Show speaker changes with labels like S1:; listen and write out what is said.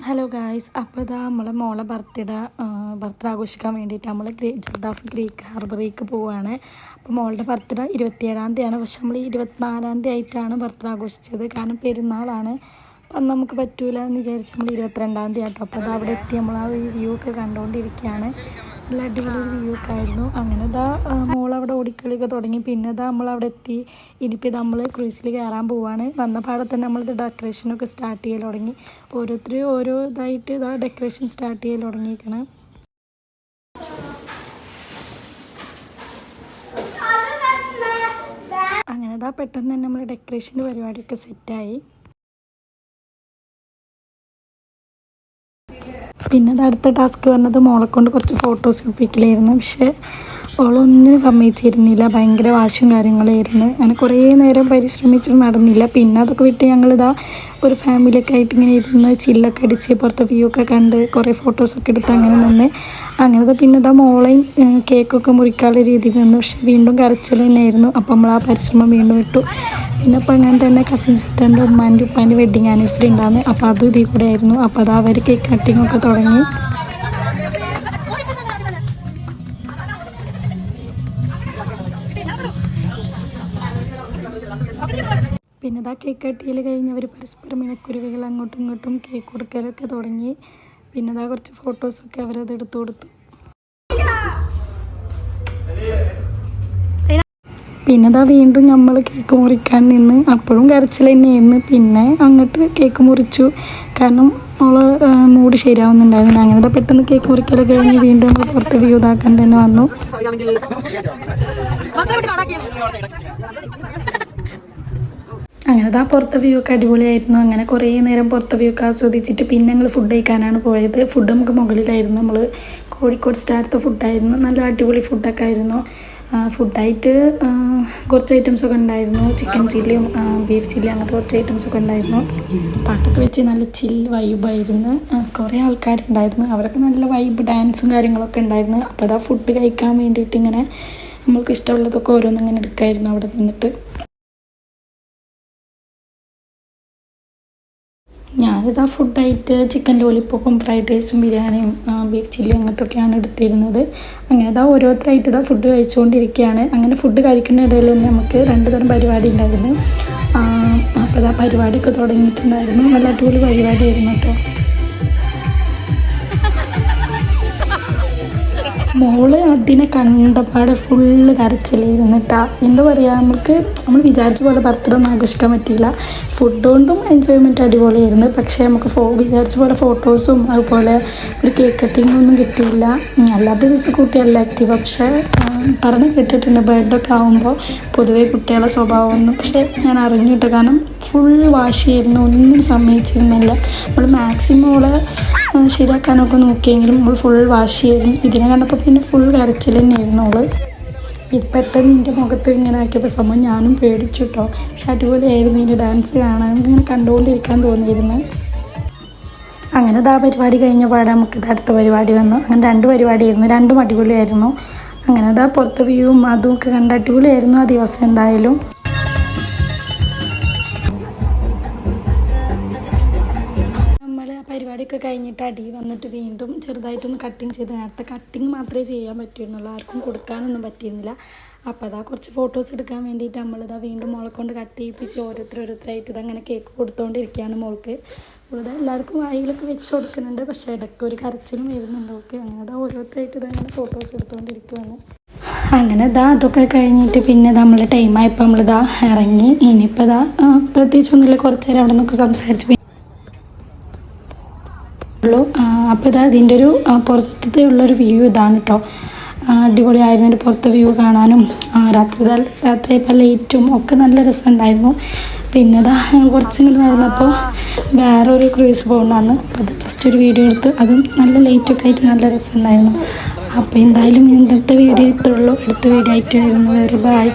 S1: Hello guys, അപ്പോൾ ഇതാ നമ്മളെ മോളെ ബർത്ത്ഡേ ആഘോഷിക്കാൻ വേണ്ടിയിട്ട് നമ്മൾ ജദ്ദാഫ് ഗ്രീക്ക് ഹാർബറിലേക്ക് പോവുകയാണ്. അപ്പോൾ മോളുടെ ബർത്ത്ഡേ 27-ാം തീയതിയാണ്. പക്ഷെ നമ്മൾ 24-ാം തീയതി ആയിട്ടാണ് ബർത്ത്ഡേ ആഘോഷിച്ചത്. കാരണം പെരുന്നാളാണ്. അപ്പം അന്ന് നമുക്ക് പറ്റൂല എന്ന് വിചാരിച്ച് നമ്മൾ 22-ാം തീയതി ആട്ടോ. അപ്പോൾ അത് അവിടെ എത്തി നമ്മൾ ആ വ്യൂ ഒക്കെ കണ്ടുകൊണ്ടിരിക്കുകയാണ്. നല്ല അടിപൊളി ഒരു വ്യൂ ഒക്കെ ആയിരുന്നു. അങ്ങനെ ഇതാ മോളവിടെ ഓടിക്കളിയൊക്കെ തുടങ്ങി. പിന്നെ ഇതാ നമ്മളവിടെ എത്തി. ഇനിയിപ്പോൾ ഇത് നമ്മൾ ക്രൂസിൽ കയറാൻ പോവുകയാണ്. വന്ന പാടെ തന്നെ നമ്മളിത് ഡെക്കറേഷനൊക്കെ സ്റ്റാർട്ട് ചെയ്യൽ തുടങ്ങി. ഓരോരുത്തരും ഓരോ ഇതായിട്ട് ഇതാ ഡെക്കറേഷൻ സ്റ്റാർട്ട് ചെയ്യൽ തുടങ്ങിയിരിക്കണം. അങ്ങനെ ഇതാ പെട്ടെന്ന് തന്നെ നമ്മൾ ഡെക്കറേഷൻ്റെ പരിപാടിയൊക്കെ സെറ്റായി. പിന്നെ അത് അടുത്ത ടാസ്ക് പറഞ്ഞത് മോളെ കൊണ്ട് കുറച്ച് ഫോട്ടോസ് എടുപ്പിക്കലായിരുന്നു. പക്ഷേ അവളൊന്നിനും സമ്മതിച്ചിരുന്നില്ല. ഭയങ്കര വാശിയും കാര്യങ്ങളായിരുന്നു. അങ്ങനെ കുറേ നേരം പരിശ്രമിച്ചിട്ട് നടന്നില്ല. പിന്നെ അതൊക്കെ വിട്ട് ഞങ്ങളിതാ ഒരു ഫാമിലിയൊക്കെ ആയിട്ട് ഇങ്ങനെ ഇരുന്ന് ചില്ലൊക്കെ അടിച്ച് പുറത്തെ വ്യൂ ഒക്കെ കണ്ട് കുറേ ഫോട്ടോസൊക്കെ എടുത്ത് അങ്ങനെ നിന്ന് അങ്ങനത്തെ പിന്നെ ഇതാ മോളെയും കേക്കൊക്കെ മുറിക്കാനുള്ള രീതിയിൽ നിന്ന്. പക്ഷേ വീണ്ടും കരച്ചിൽ തന്നെയായിരുന്നു. അപ്പോൾ നമ്മൾ ആ പരിശ്രമം വീണ്ടും വിട്ടു. പിന്നെ അപ്പോൾ അങ്ങനെ തന്നെ കസിൻ സിസ്റ്ററിൻ്റെ ഉമ്മാൻ്റെ ഉപ്പാൻ്റെ വെഡ്ഡിങ് ആനിവേഴ്സറി ഉണ്ടായിരുന്നു. അപ്പോൾ അതും ഇതിൽ കൂടെ ആയിരുന്നു. അപ്പോൾ അത് അവർ കേക്ക് കട്ടിങ്ങൊക്കെ തുടങ്ങി. പിന്നെ ഇതാ കേക്ക് കട്ടിയിൽ കഴിഞ്ഞവർ പരസ്പരം ഇണക്കുരുവികൾ അങ്ങോട്ടും ഇങ്ങോട്ടും കേക്ക് കൊടുക്കലൊക്കെ തുടങ്ങി. പിന്നെ ഇതാ കുറച്ച് ഫോട്ടോസൊക്കെ അവരത് എടുത്തു കൊടുത്തു. പിന്നെ ഇതാ വീണ്ടും നമ്മൾ കേക്ക് മുറിക്കാൻ നിന്ന്. അപ്പോഴും കരച്ചിൽ തന്നെയായിരുന്നു. പിന്നെ അങ്ങോട്ട് കേക്ക് മുറിച്ചു. കാരണം നമ്മൾ മൂഡ് ശരിയാവുന്നുണ്ടായിരുന്നില്ല. അങ്ങനത്തെ പെട്ടെന്ന് കേക്ക് മുറിക്കലൊക്കെ കഴിഞ്ഞ് വീണ്ടും നമ്മൾ പുറത്ത് വ്യൂ ഇതാക്കാൻ തന്നെ വന്നു. അങ്ങനെ ആ പുറത്തെ വ്യൂ ഒക്കെ അടിപൊളിയായിരുന്നു. അങ്ങനെ കുറേ നേരം പുറത്തെ വ്യൂ ഒക്കെ ആസ്വദിച്ചിട്ട് പിന്നെ ഞങ്ങൾ ഫുഡ് കഴിക്കാനാണ് പോയത്. ഫുഡ് നമുക്ക് മുകളിലായിരുന്നു. നമ്മൾ കോഴിക്കോട് സ്റ്റാർത്തെ ഫുഡായിരുന്നു. നല്ല അടിപൊളി ഫുഡൊക്കെ ആയിരുന്നു. ഫുഡായിട്ട് കുറച്ച് ഐറ്റംസൊക്കെ ഉണ്ടായിരുന്നു. ചിക്കൻ ചില്ലിയും ബീഫ് ചില്ലി അങ്ങനത്തെ കുറച്ച് ഐറ്റംസൊക്കെ ഉണ്ടായിരുന്നു. പാട്ടൊക്കെ വെച്ച് നല്ല ചിൽ വൈബായിരുന്നു. കുറേ ആൾക്കാരുണ്ടായിരുന്നു. അവരൊക്കെ നല്ല വൈബ് ഡാൻസും കാര്യങ്ങളൊക്കെ ഉണ്ടായിരുന്നു. അപ്പോൾ അതാ ഫുഡ് കഴിക്കാൻ വേണ്ടിയിട്ട് ഇങ്ങനെ നമ്മൾക്ക് ഇഷ്ടമുള്ളതൊക്കെ ഓരോന്നിങ്ങനെ എടുക്കായിരുന്നു അവിടെ നിന്നിട്ട്. ഞാനിതാ ഫുഡായിട്ട് ചിക്കൻ ലോലിപ്പോപ്പും ഫ്രൈഡ് റൈസും ബിരിയാണിയും ബീഫ് ചില്ലി അങ്ങനത്തൊക്കെയാണ് എടുത്തിരുന്നത്. അങ്ങനെ ഇതാ ഓരോരുത്തരായിട്ട് ഇതാ ഫുഡ് കഴിച്ചുകൊണ്ടിരിക്കുകയാണ്. അങ്ങനെ ഫുഡ് കഴിക്കുന്ന ഇടയിൽ തന്നെ നമുക്ക് 2 തരം പരിപാടി ഉണ്ടായിരുന്നു. അപ്പോൾ ഇതാ പരിപാടിയൊക്കെ തുടങ്ങിയിട്ടുണ്ടായിരുന്നു. നല്ല അടിപൊളി പരിപാടിയായിരുന്നു കേട്ടോ. മോള് അതിനെ കണ്ടപാടെ ഫുള്ള് കരച്ചിലായിരുന്നു കേട്ടോ. എന്താ പറയുക, നമ്മൾ വിചാരിച്ച പോലെ ബർത്ത്ഡേ ഒന്നും ആഘോഷിക്കാൻ പറ്റിയില്ല. ഫുഡ് കൊണ്ടും എൻജോയ്മെൻറ്റ് അടിപൊളിയായിരുന്നു. പക്ഷേ നമുക്ക് വിചാരിച്ച പോലെ ഫോട്ടോസും അതുപോലെ ഒരു കേക്ക് കട്ടിങ്ങും ഒന്നും കിട്ടിയില്ല. അല്ലാത്ത ദിവസം കുട്ടിയല്ല ആക്റ്റീവ്. പക്ഷേ പറഞ്ഞ് കേട്ടിട്ടുണ്ട് ബർത്ത്ഡേ ഒക്കെ ആകുമ്പോൾ പൊതുവേ കുട്ടികളുടെ സ്വഭാവമൊന്നും. പക്ഷേ ഞാൻ അറിഞ്ഞു കേട്ടോ. കാരണം ഫുൾ വാശിയായിരുന്നു. ഒന്നും സമ്മതിച്ചിരുന്നില്ല. നമ്മൾ മാക്സിമം അവളെ ശരിയാക്കാനൊക്കെ നോക്കിയെങ്കിലും നമ്മൾ ഫുൾ വാശിയായിരുന്നു. ഇതിനെ കണ്ടപ്പോൾ പിന്നെ ഫുൾ കരച്ചിൽ തന്നെയായിരുന്നു അവൾ. ഇത് പെട്ടെന്ന് എൻ്റെ മുഖത്ത് ഇങ്ങനെ ആക്കിയപ്പോൾ സംഭവം ഞാനും പേടിച്ചു കേട്ടോ. പക്ഷെ അടിപൊളിയായിരുന്നു. ഇതിൻ്റെ ഡാൻസ് കാണാൻ ഇങ്ങനെ കണ്ടുകൊണ്ടിരിക്കാൻ തോന്നിയിരുന്നു. അങ്ങനെ ഇതാ പരിപാടി കഴിഞ്ഞ പാടെ നമുക്കിത് അടുത്ത പരിപാടി വന്നു. അങ്ങനെ 2 പരിപാടിയായിരുന്നു. 2ഉം അടിപൊളിയായിരുന്നു. അങ്ങനെ ഇതാ പുറത്തെ വ്യൂവും അതും ഒക്കെ കണ്ട് അടിപൊളിയായിരുന്നു ആ ദിവസം എന്തായാലും. പരിപാടിയൊക്കെ കഴിഞ്ഞിട്ട് അടി വന്നിട്ട് വീണ്ടും ചെറുതായിട്ടൊന്ന് കട്ടിങ് ചെയ്ത്. നേരത്തെ കട്ടിങ് മാത്രമേ ചെയ്യാൻ പറ്റിയിരുന്നുള്ളൂ. ആർക്കും കൊടുക്കാനൊന്നും പറ്റിയിരുന്നില്ല. അപ്പോൾ അതാ കുറച്ച് ഫോട്ടോസ് എടുക്കാൻ വേണ്ടിയിട്ട് നമ്മളിതാ വീണ്ടും മോളെ കൊണ്ട് കട്ട് ചെയ്യിപ്പിച്ച് ഓരോരുത്തരായിട്ട് ഇതങ്ങനെ കേക്ക് കൊടുത്തുകൊണ്ടിരിക്കുകയാണ് മോൾക്ക്. അവളിതാ എല്ലാവർക്കും വായിലൊക്കെ വെച്ച് കൊടുക്കുന്നുണ്ട്. പക്ഷേ ഇടയ്ക്ക് ഒരു കരച്ചിലും വരുന്നുണ്ട് അവൾക്ക്. അങ്ങനെ ഇതാ ഓരോരുത്തരായിട്ട് ഇതങ്ങനെ ഫോട്ടോസ് എടുത്തുകൊണ്ടിരിക്കുകയാണ്. അങ്ങനെ ഇതാ അതൊക്കെ കഴിഞ്ഞിട്ട് പിന്നെ നമ്മൾ ടൈമായപ്പോൾ നമ്മളിതാ ഇറങ്ങി. ഇനിയിപ്പോൾ ഇതാ പ്രത്യേകിച്ചൊന്നുമില്ല, കുറച്ച് നേരം അവിടെ നിന്നൊക്കെ സംസാരിച്ച് അപ്പോൾ ഇതാ ഇതിൻ്റെ ഒരു പുറത്തത്തെ ഉള്ളൊരു വ്യൂ ഇതാണ് കേട്ടോ. അടിപൊളിയായിരുന്നു. എൻ്റെ പുറത്തെ വ്യൂ കാണാനും രാത്രി ഇപ്പോൾ ലൈറ്റും ഒക്കെ നല്ല രസമുണ്ടായിരുന്നു. പിന്നെ ഇതാ കുറച്ചിങ്ങോട്ട് നടന്നപ്പോൾ വേറൊരു ക്രൂയിസ് പോകുന്നതാണ്. അപ്പോൾ അത് ജസ്റ്റ് ഒരു വീഡിയോ എടുത്ത് അതും നല്ല ലൈറ്റൊക്കെ ആയിട്ട് നല്ല രസമുണ്ടായിരുന്നു. അപ്പോൾ എന്തായാലും ഇന്നത്തെ വീഡിയോ ഇത്രയുള്ളൂ. അടുത്ത വീഡിയോ ആയിട്ട് വരുന്നത്. ബൈ.